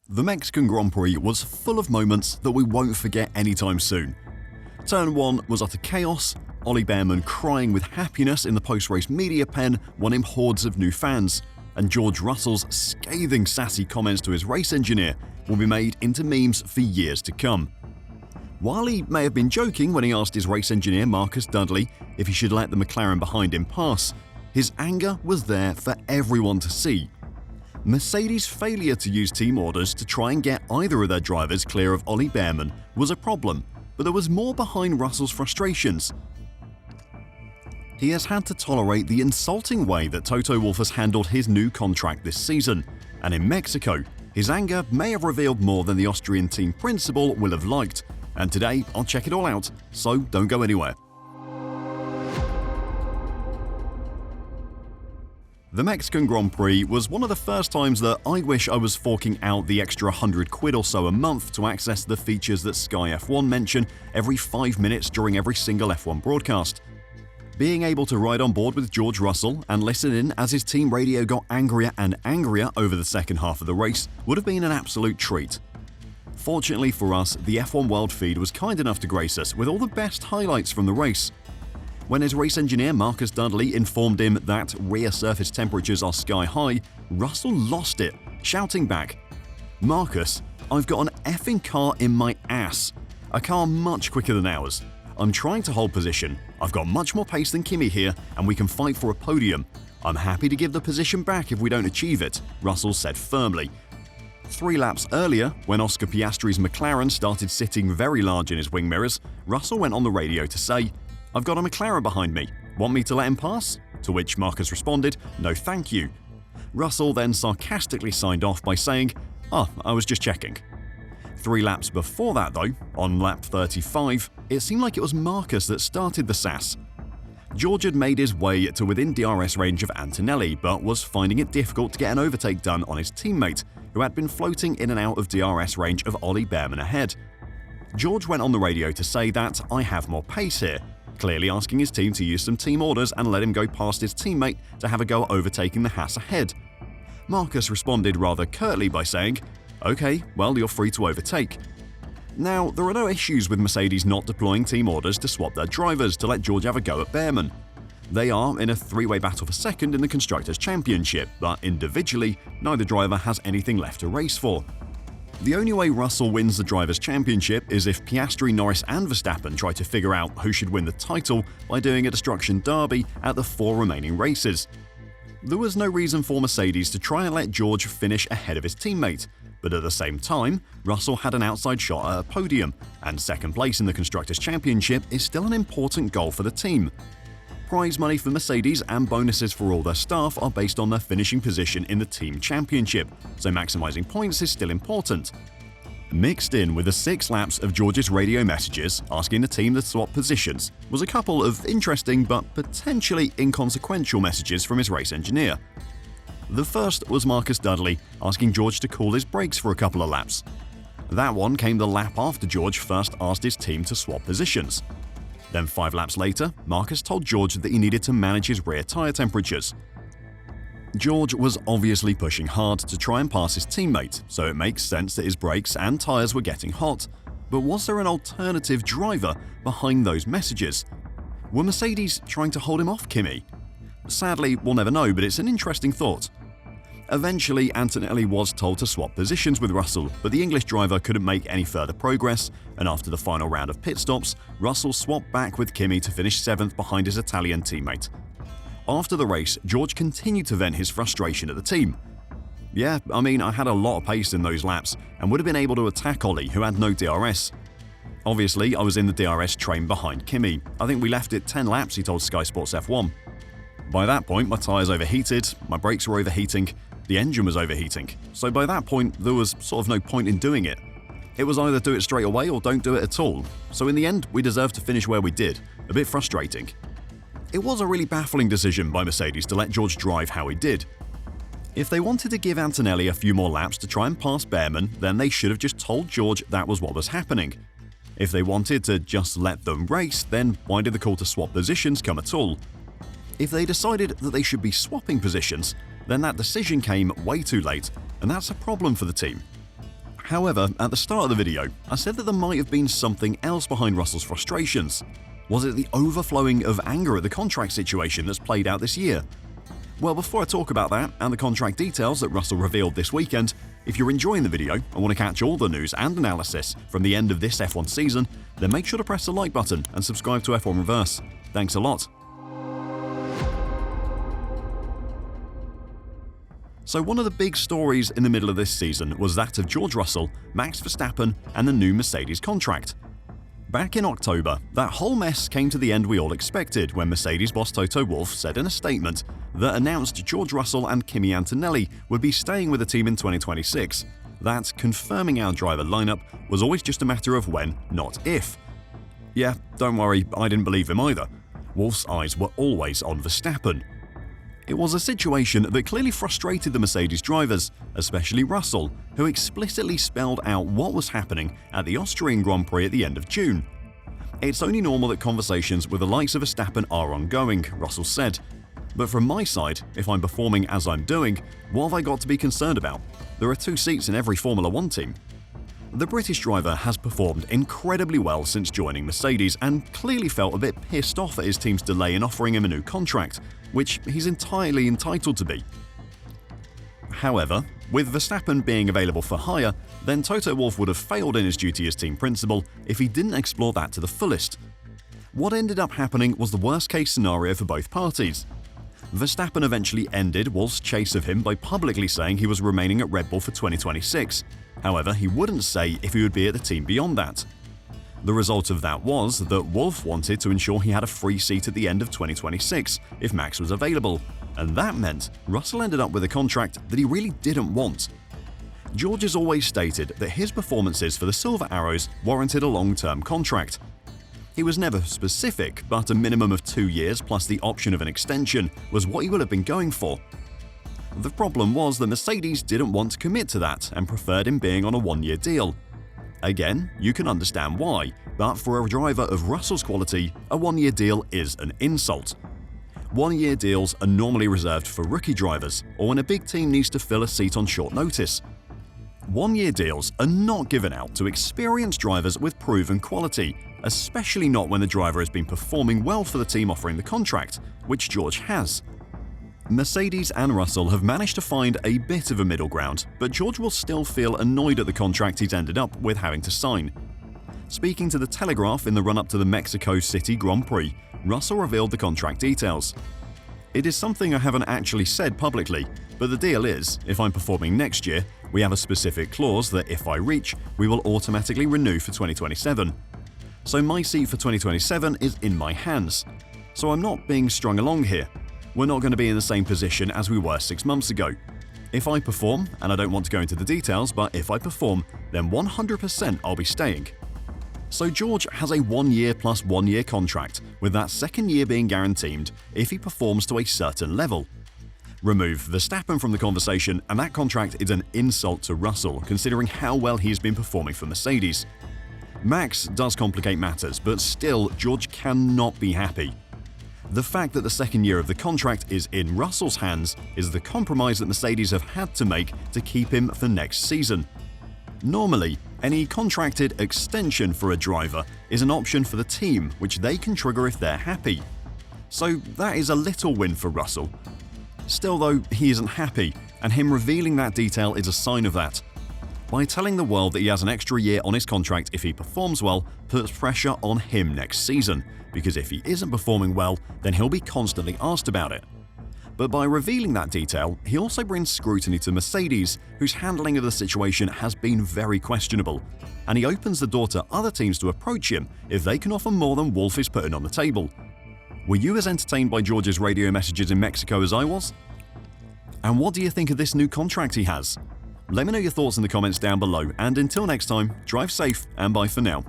The Mexican Grand Prix was full of moments that we won't forget anytime soon. Turn 1 was utter chaos, Ollie Bearman crying with happiness in the post-race media pen won him hordes of new fans, and George Russell's scathing sassy comments to his race engineer will be made into memes for years to come. While he may have been joking when he asked his race engineer Marcus Dudley if he should let the McLaren behind him pass, his anger was there for everyone to see. Mercedes' failure to use team orders to try and get either of their drivers clear of Ollie Bearman was a problem, but there was more behind Russell's frustrations. He has had to tolerate the insulting way that Toto Wolff has handled his new contract this season, and in Mexico, his anger may have revealed more than the Austrian team principal will have liked, and today I'll check it all out, so don't go anywhere. The Mexican Grand Prix was one of the first times that I wish I was forking out the extra £100 or so a month to access the features that Sky F1 mention every 5 minutes during every single F1 broadcast. Being able to ride on board with George Russell and listen in as his team radio got angrier and angrier over the second half of the race would have been an absolute treat. Fortunately for us, the F1 World feed was kind enough to grace us with all the best highlights from the race. When his race engineer Marcus Dudley informed him that rear surface temperatures are sky high, Russell lost it, shouting back, "Marcus, I've got an effing car in my ass. A car much quicker than ours. I'm trying to hold position. I've got much more pace than Kimi here and we can fight for a podium. I'm happy to give the position back if we don't achieve it," Russell said firmly. 3 laps earlier, when Oscar Piastri's McLaren started sitting very large in his wing mirrors, Russell went on the radio to say, "I've got a McLaren behind me. Want me to let him pass?" To which Marcus responded, "No thank you." Russell then sarcastically signed off by saying, "Oh, I was just checking." 3 laps before that though, on lap 35, it seemed like it was Marcus that started the sass. George had made his way to within DRS range of Antonelli, but was finding it difficult to get an overtake done on his teammate, who had been floating in and out of DRS range of Ollie Bearman ahead. George went on the radio to say that "I have more pace here," clearly asking his team to use some team orders and let him go past his teammate to have a go at overtaking the Haas ahead. Marcus responded rather curtly by saying, "Okay, well, you're free to overtake." Now, there are no issues with Mercedes not deploying team orders to swap their drivers to let George have a go at Bearman. They are in a 3-way battle for second in the Constructors' Championship, but individually, neither driver has anything left to race for. The only way Russell wins the Drivers' Championship is if Piastri, Norris and Verstappen try to figure out who should win the title by doing a destruction derby at the 4 remaining races. There was no reason for Mercedes to try and let George finish ahead of his teammate, but at the same time, Russell had an outside shot at a podium, and second place in the Constructors' Championship is still an important goal for the team. Prize money for Mercedes and bonuses for all their staff are based on their finishing position in the team championship, so maximising points is still important. Mixed in with the 6 laps of George's radio messages asking the team to swap positions was a couple of interesting but potentially inconsequential messages from his race engineer. The first was Marcus Dudley asking George to cool his brakes for a couple of laps. That one came the lap after George first asked his team to swap positions. Then 5 laps later, Marcus told George that he needed to manage his rear tyre temperatures. George was obviously pushing hard to try and pass his teammate, so it makes sense that his brakes and tyres were getting hot. But was there an alternative driver behind those messages? Were Mercedes trying to hold him off Kimi? Sadly, we'll never know, but it's an interesting thought. Eventually, Antonelli was told to swap positions with Russell, but the English driver couldn't make any further progress, and after the final round of pit stops, Russell swapped back with Kimi to finish 7th behind his Italian teammate. After the race, George continued to vent his frustration at the team. "Yeah, I mean, I had a lot of pace in those laps, and would have been able to attack Ollie, who had no DRS. Obviously, I was in the DRS train behind Kimi. I think we left it 10 laps," he told Sky Sports F1. "By that point, my tyres overheated, my brakes were overheating, the engine was overheating, so by that point there was sort of no point in doing it. It was either do it straight away or don't do it at all, so in the end we deserved to finish where we did. A bit frustrating." It was a really baffling decision by Mercedes to let George drive how he did. If they wanted to give Antonelli a few more laps to try and pass Bearman, then they should have just told George that was what was happening. If they wanted to just let them race, then why did the call to swap positions come at all? If they decided that they should be swapping positions, then that decision came way too late, and that's a problem for the team. However, at the start of the video, I said that there might have been something else behind Russell's frustrations. Was it the overflowing of anger at the contract situation that's played out this year? Well, before I talk about that and the contract details that Russell revealed this weekend, if you're enjoying the video and want to catch all the news and analysis from the end of this F1 season, then make sure to press the like button and subscribe to F1 Reverse. Thanks a lot. So one of the big stories in the middle of this season was that of George Russell, Max Verstappen, and the new Mercedes contract. Back in October, that whole mess came to the end we all expected when Mercedes boss Toto Wolff said in a statement that announced George Russell and Kimi Antonelli would be staying with the team in 2026. That confirming our driver lineup was always just a matter of when, not if. Yeah, don't worry, I didn't believe him either. Wolff's eyes were always on Verstappen. It was a situation that clearly frustrated the Mercedes drivers, especially Russell, who explicitly spelled out what was happening at the Austrian Grand Prix at the end of June. "It's only normal that conversations with the likes of Verstappen are ongoing," Russell said. "But from my side, if I'm performing as I'm doing, what have I got to be concerned about? There are 2 seats in every Formula 1 team." The British driver has performed incredibly well since joining Mercedes and clearly felt a bit pissed off at his team's delay in offering him a new contract, which he's entirely entitled to be. However, with Verstappen being available for hire, then Toto Wolff would have failed in his duty as team principal if he didn't explore that to the fullest. What ended up happening was the worst-case scenario for both parties. Verstappen eventually ended Wolff's chase of him by publicly saying he was remaining at Red Bull for 2026. However, he wouldn't say if he would be at the team beyond that. The result of that was that Wolff wanted to ensure he had a free seat at the end of 2026 if Max was available, and that meant Russell ended up with a contract that he really didn't want. George has always stated that his performances for the Silver Arrows warranted a long-term contract. He was never specific, but a minimum of 2 years plus the option of an extension was what he would have been going for. The problem was that Mercedes didn't want to commit to that and preferred him being on a 1-year deal. Again, you can understand why, but for a driver of Russell's quality, a 1-year deal is an insult. 1-year deals are normally reserved for rookie drivers or when a big team needs to fill a seat on short notice. 1-year deals are not given out to experienced drivers with proven quality, especially not when the driver has been performing well for the team offering the contract, which George has. Mercedes and Russell have managed to find a bit of a middle ground, but George will still feel annoyed at the contract he's ended up with having to sign. Speaking to The Telegraph in the run-up to the Mexico City Grand Prix, Russell revealed the contract details. "It is something I haven't actually said publicly, but the deal is, if I'm performing next year, we have a specific clause that if I reach, we will automatically renew for 2027. So my seat for 2027 is in my hands. So I'm not being strung along here. We're not going to be in the same position as we were 6 months ago. If I perform, and I don't want to go into the details, but if I perform, then 100% I'll be staying." So George has a 1-year plus 1-year contract, with that second year being guaranteed if he performs to a certain level. Remove Verstappen from the conversation and that contract is an insult to Russell, considering how well he's been performing for Mercedes. Max does complicate matters, but still George cannot be happy. The fact that the second year of the contract is in Russell's hands is the compromise that Mercedes have had to make to keep him for next season. Normally, any contracted extension for a driver is an option for the team, which they can trigger if they're happy. So that is a little win for Russell. Still though, he isn't happy, and him revealing that detail is a sign of that. By telling the world that he has an extra year on his contract if he performs well, puts pressure on him next season, because if he isn't performing well, then he'll be constantly asked about it. But by revealing that detail, he also brings scrutiny to Mercedes, whose handling of the situation has been very questionable, and he opens the door to other teams to approach him if they can offer more than Wolff is putting on the table. Were you as entertained by George's radio messages in Mexico as I was? And what do you think of this new contract he has? Let me know your thoughts in the comments down below, and until next time, drive safe and bye for now.